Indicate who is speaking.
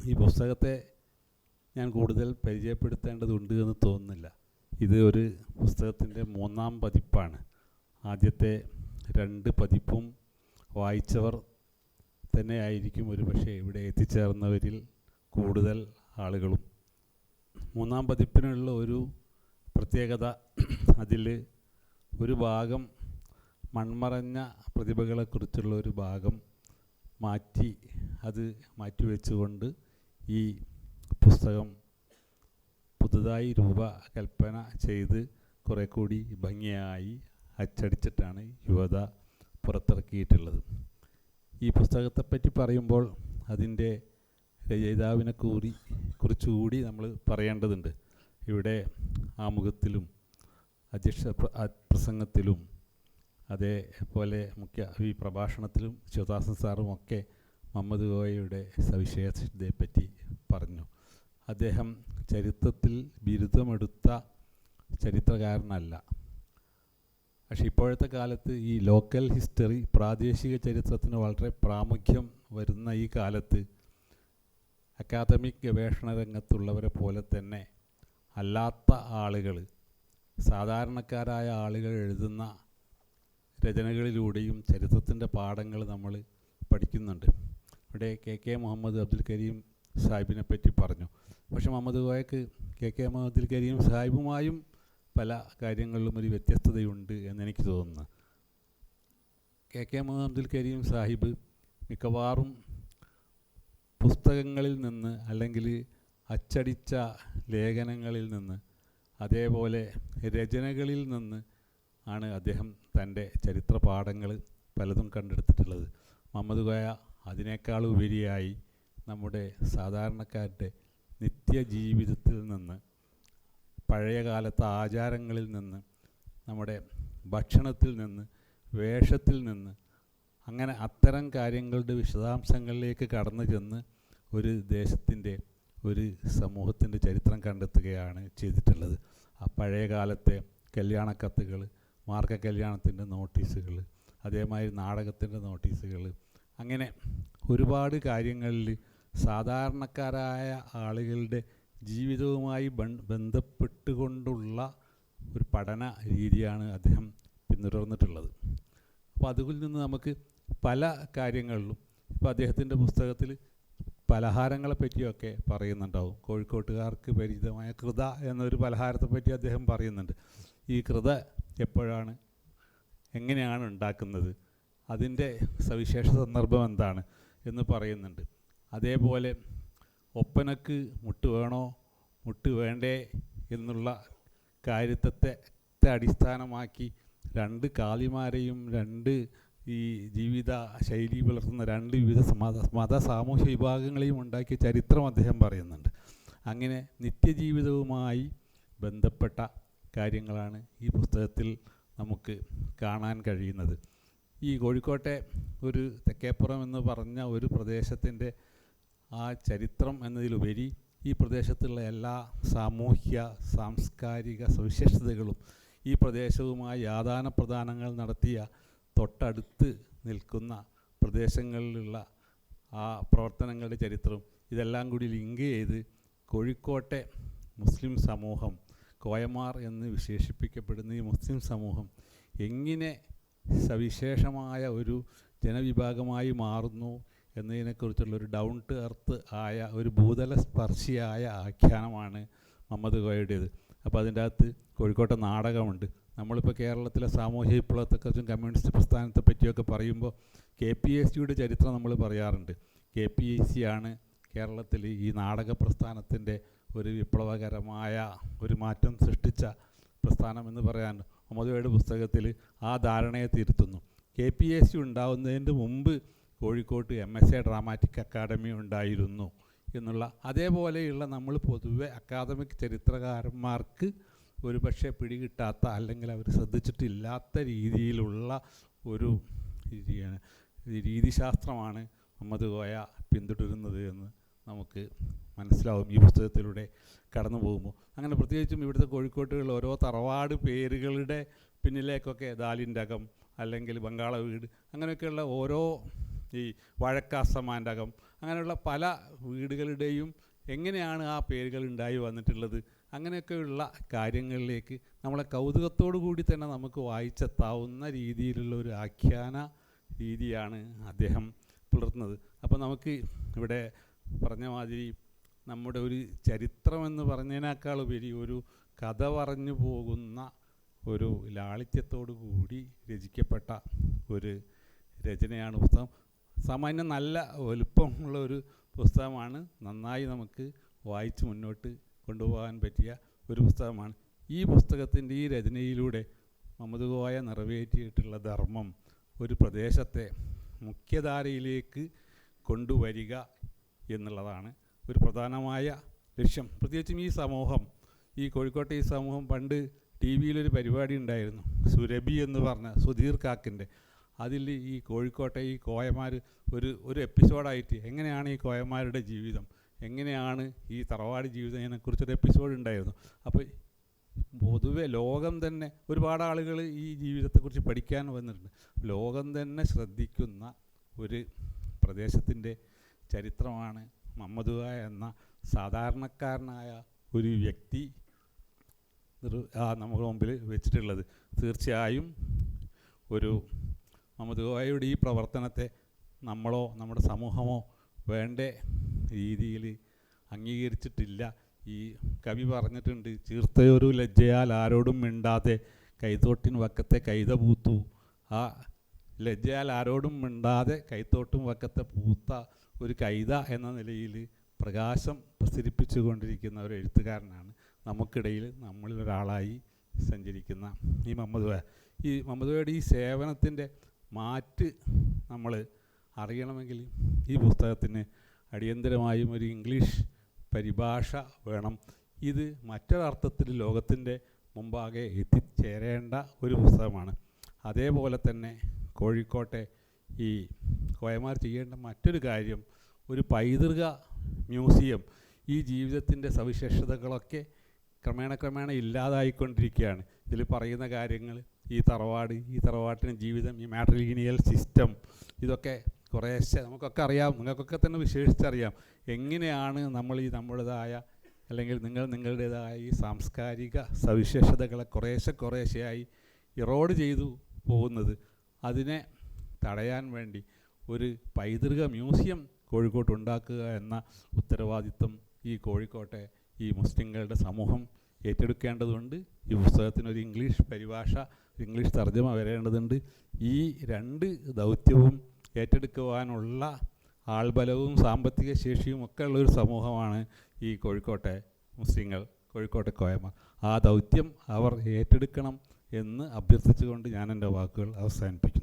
Speaker 1: ഈ പുസ്തകത്തെ ഞാൻ കൂടുതൽ പരിചയപ്പെടുത്തേണ്ടതുണ്ട് എന്ന് തോന്നുന്നില്ല. ഇത് ഒരു പുസ്തകത്തിൻ്റെ 3-ാം പതിപ്പാണ്. ആദ്യത്തെ 2 പതിപ്പും വായിച്ചവർ തന്നെ ആയിരിക്കും ഒരു പക്ഷേ ഇവിടെ എത്തിച്ചേർന്നവരിൽ കൂടുതൽ ആളുകളും. 3-ാം പതിപ്പിനുള്ള ഒരു പ്രത്യേകത, അതിൽ ഒരു ഭാഗം മൺമറഞ്ഞ പ്രതിഭകളെക്കുറിച്ചുള്ള ഒരു ഭാഗം മാറ്റിവെച്ചുകൊണ്ട് ഈ പുസ്തകം പുതുതായി രൂപകൽപ്പന ചെയ്ത് കുറേ കൂടി ഭംഗിയായി അച്ചടിച്ചിട്ടാണ് യുവത പുറത്തിറക്കിയിട്ടുള്ളത്. ഈ പുസ്തകത്തെപ്പറ്റി പറയുമ്പോൾ അതിൻ്റെ രചയിതാവിനെ കുറിച്ചുകൂടി നമ്മൾ പറയേണ്ടതുണ്ട്. ഇവിടെ ആമുഖത്തിലും അധ്യക്ഷ പ്രസംഗത്തിലും അതേപോലെ ഈ പ്രഭാഷണത്തിലും ശിവദാസൻ സാറുമൊക്കെ മുഹമ്മദ് കോയയുടെ സവിശേഷതയെപ്പറ്റി പറഞ്ഞു. അദ്ദേഹം ചരിത്രത്തിൽ ബിരുദമെടുത്ത ചരിത്രകാരനല്ല. പക്ഷേ ഇപ്പോഴത്തെ കാലത്ത് ഈ ലോക്കൽ ഹിസ്റ്ററി, പ്രാദേശിക ചരിത്രത്തിന് വളരെ പ്രാമുഖ്യം വരുന്ന ഈ കാലത്ത് അക്കാദമിക് ഗവേഷണ രംഗത്തുള്ളവരെ പോലെ തന്നെ അല്ലാത്ത ആളുകൾ, സാധാരണക്കാരായ ആളുകൾ എഴുതുന്ന രചനകളിലൂടെയും ചരിത്രത്തിൻ്റെ പാഠങ്ങൾ നമ്മൾ പഠിക്കുന്നുണ്ട്. ഇവിടെ കെ മുഹമ്മദ് അബ്ദുൽ കരീം സാഹിബിനെ പറ്റി പറഞ്ഞു. പക്ഷേ മുഹമ്മദ് കോയക്ക് കെ മുഹമ്മദ് അബ്ദുൽ കരീം സാഹിബുമായും പല കാര്യങ്ങളിലും ഒരു വ്യത്യസ്തതയുണ്ട് എന്നെനിക്ക് തോന്നുന്നു. കെ മുഹമ്മദ് അബ്ദുൽ കരീം സാഹിബ് മിക്കവാറും പുസ്തകങ്ങളിൽ നിന്ന് അല്ലെങ്കിൽ അച്ചടിച്ച ലേഖനങ്ങളിൽ നിന്ന് അതേപോലെ രചനകളിൽ നിന്ന് ആണ് അദ്ദേഹം തൻ്റെ ചരിത്ര പാഠങ്ങൾ പലതും കണ്ടെടുത്തിട്ടുള്ളത്. മുഹമ്മദ് കോയ അതിനേക്കാൾ ഉപരിയായി നമ്മുടെ സാധാരണക്കാരുടെ നിത്യജീവിതത്തിൽ നിന്ന്, പഴയ കാലത്തെ ആചാരങ്ങളിൽ നിന്ന്, നമ്മുടെ ഭക്ഷണത്തിൽ നിന്ന്, വേഷത്തിൽ നിന്ന്, അങ്ങനെ അത്തരം കാര്യങ്ങളുടെ വിശദാംശങ്ങളിലേക്ക് കടന്നു ചെന്ന് ഒരു ദേശത്തിൻ്റെ, ഒരു സമൂഹത്തിൻ്റെ ചരിത്രം കണ്ടെത്തുകയാണ് ചെയ്തിട്ടുള്ളത്. ആ പഴയ കാലത്തെ കല്യാണക്കത്തുകൾ, മാർഗ കല്യാണത്തിൻ്റെ നോട്ടീസുകൾ, അതേമാതിരി നാടകത്തിൻ്റെ നോട്ടീസുകൾ, അങ്ങനെ ഒരുപാട് കാര്യങ്ങളിൽ സാധാരണക്കാരായ ആളുകളുടെ ജീവിതവുമായി ബന്ധപ്പെട്ടുകൊണ്ടുള്ള ഒരു പഠന രീതിയാണ് അദ്ദേഹം പിന്തുടർന്നിട്ടുള്ളത്. അപ്പോൾ അതിൽ നിന്ന് നമുക്ക് പല കാര്യങ്ങളിലും, ഇപ്പോൾ അദ്ദേഹത്തിൻ്റെ പുസ്തകത്തിൽ പലഹാരങ്ങളെ പറ്റിയൊക്കെ പറയുന്നുണ്ടാവും. കോഴിക്കോട്ടുകാർക്ക് പരിചിതമായ കൃത എന്നൊരു പലഹാരത്തെപ്പറ്റി അദ്ദേഹം പറയുന്നുണ്ട്. ഈ കൃത എപ്പോഴാണ്, എങ്ങനെയാണ് ഉണ്ടാക്കുന്നത്, അതിൻ്റെ സവിശേഷ സന്ദർഭം എന്താണ് എന്ന് പറയുന്നുണ്ട്. അതേപോലെ ഒപ്പനക്ക് മുട്ട് വേണോ മുട്ട് വേണ്ടേ എന്നുള്ള കാര്യത്തെ അടിസ്ഥാനമാക്കി 2 കാളിമാരെയും 2 ഈ ജീവിത ശൈലി പുലർത്തുന്ന 2 വിവിധ മത സാമൂഹ്യ വിഭാഗങ്ങളെയും ഉണ്ടാക്കിയ ചരിത്രം അദ്ദേഹം പറയുന്നുണ്ട്. അങ്ങനെ നിത്യജീവിതവുമായി ബന്ധപ്പെട്ട കാര്യങ്ങളാണ് ഈ പുസ്തകത്തിൽ നമുക്ക് കാണാൻ കഴിയുന്നത്. ഈ കോഴിക്കോട്ടെ ഒരു തെക്കേപ്പുറം എന്ന് പറഞ്ഞ ഒരു പ്രദേശത്തിൻ്റെ ആ ചരിത്രം എന്നതിലുപരി ഈ പ്രദേശത്തുള്ള എല്ലാ സാമൂഹ്യ സാംസ്കാരിക സവിശേഷതകളും, ഈ പ്രദേശവുമായി ആദാനപ്രദാനങ്ങൾ നടത്തിയ തൊട്ടടുത്ത് നിൽക്കുന്ന പ്രദേശങ്ങളിലുള്ള ആ പ്രവർത്തനങ്ങളുടെ ചരിത്രം, ഇതെല്ലാം കൂടി ലിങ്ക് ചെയ്ത് കോഴിക്കോട്ടെ മുസ്ലിം സമൂഹം, കോയമാർ എന്ന് വിശേഷിപ്പിക്കപ്പെടുന്ന ഈ മുസ്ലിം സമൂഹം എങ്ങനെ സവിശേഷമായ ഒരു ജനവിഭാഗമായി മാറുന്നു എന്നതിനെക്കുറിച്ചുള്ളൊരു ഡൗൺ ടു എർത്ത് ആയ ഒരു ഭൂതല സ്പർശിയായ ആഖ്യാനമാണ് മുഹമ്മദ് കോയയുടേത്. അപ്പോൾ അതിൻ്റെ അകത്ത് കോഴിക്കോട്ടെ നാടകമുണ്ട്. നമ്മളിപ്പോൾ കേരളത്തിലെ സാമൂഹ്യ വിപ്ലവത്തെക്കുറിച്ചും കമ്മ്യൂണിസ്റ്റ് പ്രസ്ഥാനത്തെ പറ്റിയൊക്കെ പറയുമ്പോൾ KPSCയുടെ ചരിത്രം നമ്മൾ പറയാറുണ്ട്. KPSC ആണ് കേരളത്തിൽ ഈ നാടക പ്രസ്ഥാനത്തിൻ്റെ ഒരു വിപ്ലവകരമായ ഒരു മാറ്റം സൃഷ്ടിച്ച പ്രസ്ഥാനം എന്ന് പറയാൻ മുഹമ്മദ് കോയയുടെ പുസ്തകത്തിൽ ആ ധാരണയെ തിരുത്തുന്നു. KPSC ഉണ്ടാവുന്നതിന് മുമ്പ് കോഴിക്കോട്ട് MSA ഡ്രാമാറ്റിക് അക്കാദമി ഉണ്ടായിരുന്നു എന്നുള്ള, അതേപോലെയുള്ള നമ്മൾ പൊതുവെ അക്കാദമിക് ചരിത്രകാരന്മാർക്ക് ഒരു പക്ഷേ പിടികിട്ടാത്ത അല്ലെങ്കിൽ അവർ ശ്രദ്ധിച്ചിട്ടില്ലാത്ത രീതിയിലുള്ള ഒരു രീതിശാസ്ത്രമാണ് മുഹമ്മദ് കോയ പിന്തുടരുന്നത് എന്ന് നമുക്ക് മനസ്സിലാവും ഈ പുസ്തകത്തിലൂടെ കടന്നു പോകുമ്പോൾ. അങ്ങനെ പ്രത്യേകിച്ചും ഇവിടുത്തെ കോഴിക്കോട്ടുകളിൽ ഓരോ തറവാട് പേരുകളുടെ പിന്നിലേക്കൊക്കെ ദാലിൻ്റെ അകം അല്ലെങ്കിൽ ബംഗാള വീട് അങ്ങനെയൊക്കെയുള്ള ഓരോ ഈ വഴക്കാസമാൻ്റെ അകം അങ്ങനെയുള്ള പല വീടുകളുടെയും എങ്ങനെയാണ് ആ പേരുകൾ ഉണ്ടായി വന്നിട്ടുള്ളത്, അങ്ങനെയൊക്കെയുള്ള കാര്യങ്ങളിലേക്ക് നമ്മളെ കൗതുകത്തോടു കൂടി തന്നെ നമുക്ക് വായിച്ചെത്താവുന്ന രീതിയിലുള്ള ഒരു ആഖ്യാന രീതിയാണ് അദ്ദേഹം പുലർത്തുന്നത്. അപ്പോൾ നമുക്ക് ഇവിടെ പറഞ്ഞ മാതിരി നമ്മുടെ ഒരു ചരിത്രമെന്ന് പറഞ്ഞതിനേക്കാൾ ഉപരി ഒരു കഥ പറഞ്ഞു പോകുന്ന ഒരു ലാളിത്യത്തോടു കൂടി രചിക്കപ്പെട്ട ഒരു രചനയാണ് പുസ്തകം. സാമാന്യം നല്ല വലുപ്പമുള്ള ഒരു പുസ്തകമാണ്. നന്നായി നമുക്ക് വായിച്ച് മുന്നോട്ട് കൊണ്ടുപോകാൻ പറ്റിയ ഒരു പുസ്തകമാണ്. ഈ പുസ്തകത്തിൻ്റെ ഈ രചനയിലൂടെ മുഹമ്മദ് കോയ നിറവേറ്റിയിട്ടുള്ള ധർമ്മം ഒരു പ്രദേശത്തെ മുഖ്യധാരയിലേക്ക് കൊണ്ടുവരിക എന്നുള്ളതാണ് ഒരു പ്രധാനമായ ലക്ഷ്യം. പ്രത്യേകിച്ചും ഈ സമൂഹം, ഈ കോഴിക്കോട്ടെ ഈ സമൂഹം, പണ്ട് ടി വിയിലൊരു പരിപാടി ഉണ്ടായിരുന്നു, സുരഭി എന്ന് പറഞ്ഞ സുധീർ കാക്കിൻ്റെ. അതിൽ ഈ കോഴിക്കോട്ടെ ഈ കോയമാർ ഒരു എപ്പിസോഡായിട്ട് എങ്ങനെയാണ് ഈ കോയമാരുടെ ജീവിതം, എങ്ങനെയാണ് ഈ തറവാട് ജീവിതം, ഇതിനെക്കുറിച്ചൊരു എപ്പിസോഡ് ഉണ്ടായിരുന്നു. അപ്പോൾ പൊതുവെ ലോകം തന്നെ ഒരുപാട് ആളുകൾ ഈ ജീവിതത്തെക്കുറിച്ച് പഠിക്കാൻ വന്നിട്ടുണ്ട്. ലോകം തന്നെ ശ്രദ്ധിക്കുന്ന ഒരു പ്രദേശത്തിൻ്റെ ചരിത്രമാണ് മുഹമ്മദ് കോയ എന്ന സാധാരണക്കാരനായ ഒരു വ്യക്തി നമ്മുടെ മുമ്പിൽ വെച്ചിട്ടുള്ളത്. തീർച്ചയായും ഒരു മുഹമ്മദ് കോയയുടെ ഈ പ്രവർത്തനത്തെ നമ്മളോ നമ്മുടെ സമൂഹമോ വേണ്ട രീതിയിൽ അംഗീകരിച്ചിട്ടില്ല. ഈ കവി പറഞ്ഞിട്ടുണ്ട്, ചീർത്തയൊരു ലജ്ജയാൽ ആരോടും മിണ്ടാതെ കൈത്തോട്ടിൻ വക്കത്തെ കൈത പൂത്തു. ആ ലജ്ജയാൽ ആരോടും മിണ്ടാതെ കൈത്തോട്ടും വക്കത്തെ പൂത്ത ഒരു കൈത എന്ന നിലയിൽ പ്രകാശം പ്രസരിപ്പിച്ചു കൊണ്ടിരിക്കുന്ന ഒരു എഴുത്തുകാരനാണ് നമുക്കിടയിൽ നമ്മളിലൊരാളായി സഞ്ചരിക്കുന്ന ഈ മുഹമ്മദ് കോയ. ഈ മുഹമ്മദ് കോയയുടെ ഈ സേവനത്തിൻ്റെ മാറ്റ് നമ്മൾ അറിയണമെങ്കിൽ ഈ പുസ്തകത്തിന് അടിയന്തരമായും ഒരു ഇംഗ്ലീഷ് പരിഭാഷ വേണം. ഇത് മറ്റൊരർത്ഥത്തിൽ ലോകത്തിൻ്റെ മുമ്പാകെ എത്തിച്ചേരേണ്ട ഒരു പുസ്തകമാണ്. അതേപോലെ തന്നെ കോഴിക്കോട്ടെ ഈ കോയമാർ ചെയ്യേണ്ട മറ്റൊരു കാര്യം, ഒരു പൈതൃക മ്യൂസിയം. ഈ ജീവിതത്തിൻ്റെ സവിശേഷതകളൊക്കെ ക്രമേണ ഇല്ലാതായിക്കൊണ്ടിരിക്കുകയാണ്. ഇതിൽ പറയുന്ന കാര്യങ്ങൾ, ഈ തറവാട്ടിന് ജീവിതം, ഈ മാട്രിലീനിയൽ സിസ്റ്റം, ഇതൊക്കെ കുറേശ്ശെ നമുക്കൊക്കെ അറിയാം, നിങ്ങൾക്കൊക്കെ തന്നെ വിശേഷിച്ചറിയാം. എങ്ങനെയാണ് നമ്മൾ ഈ നമ്മുടേതായ അല്ലെങ്കിൽ നിങ്ങളുടേതായ ഈ സാംസ്കാരിക സവിശേഷതകളെ കുറേശ്ശെയായി ഇറോഡ് ചെയ്തു പോകുന്നത്. അതിനെ തടയാൻ വേണ്ടി ഒരു പൈതൃക മ്യൂസിയം കോഴിക്കോട്ട് ഉണ്ടാക്കുക എന്ന ഉത്തരവാദിത്വം ഈ കോഴിക്കോട്ടെ ഈ മുസ്ലിങ്ങളുടെ സമൂഹം ഏറ്റെടുക്കേണ്ടതുണ്ട്. ഈ പുസ്തകത്തിനൊരു ഇംഗ്ലീഷ് പരിഭാഷ, ഇംഗ്ലീഷ് തർജ്ജമ വരേണ്ടതുണ്ട്. ഈ രണ്ട് ദൗത്യവും ഏറ്റെടുക്കുവാനുള്ള ആൾബലവും സാമ്പത്തിക ശേഷിയും ഒക്കെ ഉള്ളൊരു സമൂഹമാണ് ഈ കോഴിക്കോട്ടെ മുസ്ലിങ്ങൾ, കോഴിക്കോട്ടെ കോയമാർ. ആ ദൗത്യം അവർ ഏറ്റെടുക്കണം എന്ന് അഭ്യർത്ഥിച്ചുകൊണ്ട് ഞാൻ എൻ്റെ വാക്കുകൾ അവസാനിപ്പിക്കുന്നു.